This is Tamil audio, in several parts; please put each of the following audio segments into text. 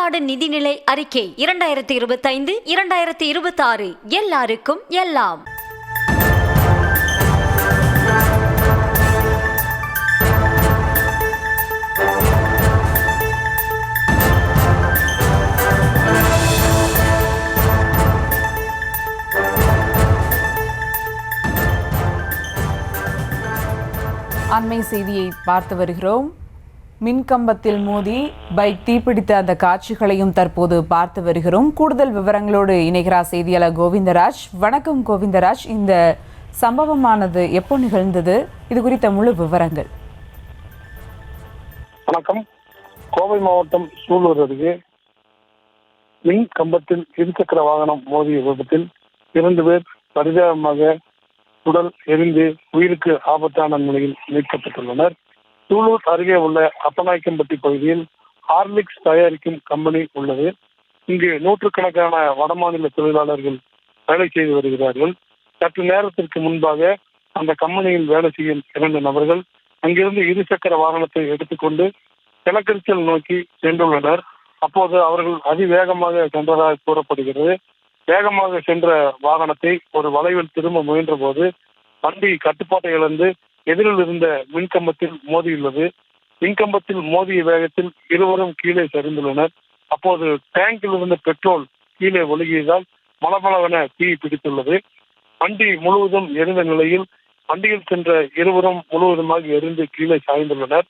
தமிழ்நாடு நிதிநிலை அறிக்கை 2025-2026 எல்லாருக்கும் எல்லாம். அண்மை செய்தியை பார்த்து வருகிறோம். மின்கம்பத்தில் மோதி பைக் தீப்பிடித்த அந்த காட்சிகளையும் தற்போது பார்த்து வருகிறோம். கூடுதல் விவரங்களோடு இணைகிறார் செய்தியாளர் கோவிந்தராஜ். வணக்கம் கோவிந்தராஜ், இந்த சம்பவமானது எப்போ நிகழ்ந்தது? இது குறித்த முழு விவரங்கள். வணக்கம். கோவை மாவட்டம் சூலூர் அருகே மின் கம்பத்தில் இருசக்கர வாகனம் மோதிய விபத்தில் 2 பேர் பரிதாபமாக உடல் எரிந்து உயிருக்கு ஆபத்தான நிலையில் மீட்கப்பட்டுள்ளனர். சூலூர் அருகே உள்ள அப்பநாயக்கம்பட்டி பகுதியில் ஹார்லிக்ஸ் தயாரிக்கும் கம்பெனி உள்ளது. இங்கு நூற்றுக்கணக்கான வடமாநில தொழிலாளர்கள் வேலை செய்து வருகிறார்கள். சற்று நேரத்திற்கு முன்பாக அந்த கம்பெனியில் வேலை செய்யும் 2 நபர்கள் அங்கிருந்து இருசக்கர வாகனத்தை எடுத்துக்கொண்டு கிழக்கரிச்சல் நோக்கி சென்றுள்ளனர். அப்போது அவர்கள் அதிவேகமாக சென்றதாக கூறப்படுகிறது. வேகமாக சென்ற வாகனத்தை ஒரு வளைவில் திரும்ப முயன்ற போது வண்டி கட்டுப்பாட்டை இழந்து எதிரில் இருந்த மின்கம்பத்தில் மோதியுள்ளது. மின்கம்பத்தில் மோதிய வேகத்தில் இருவரும் கீழே சரிந்துள்ளனர். அப்போது டேங்கில் இருந்த பெட்ரோல் கீழே ஒழுகியதால் மளமளவென தீ பிடித்துள்ளது. வண்டி முழுவதும் எரிந்த நிலையில் வண்டியில் சென்ற இருவரும் முழுவதுமாக எரிந்து கீழே சாய்ந்துள்ளனர்.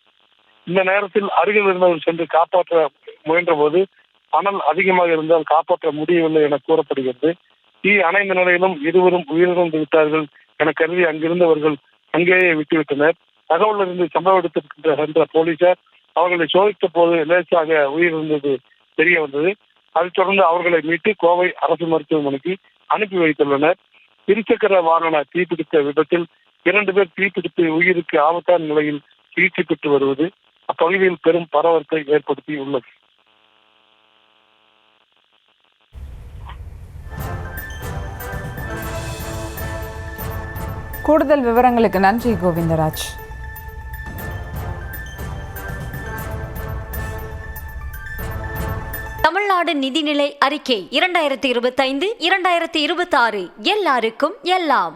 இந்த நேரத்தில் அருகில் இருந்தவர் சென்று காப்பாற்ற முயன்ற போது அனல் அதிகமாக இருந்தால் காப்பாற்ற முடியவில்லை என கூறப்படுகிறது. தீ அணைந்த நிலையிலும் இருவரும் உயிரிழந்து விட்டார்கள் என கருதி அங்கிருந்தவர்கள் அங்கேயே விட்டுவிட்டனர். தகவல் இருந்து சம்பவ இடத்திற்கு சென்ற போலீசார் அவர்களை சோதித்த போது லேசாக உயிரிழந்தது தெரிய வந்தது. அதைத் தொடர்ந்து அவர்களை மீட்டு கோவை அரசு மருத்துவமனைக்கு அனுப்பி வைத்துள்ளனர். இருசக்கர வாகன தீப்பிடித்த விபத்தில் 2 பேர் தீப்பிடித்து உயிருக்கு ஆபத்தான நிலையில் சிகிச்சை பெற்று வருவது அப்பகுதியில் பெரும் பரபரப்பை ஏற்படுத்தி உள்ளது. கூடுதல் விவரங்களுக்கு நன்றி கோவிந்தராஜ். தமிழ்நாடு நிதிநிலை அறிக்கை 2025-2026 எல்லாருக்கும் எல்லாம்.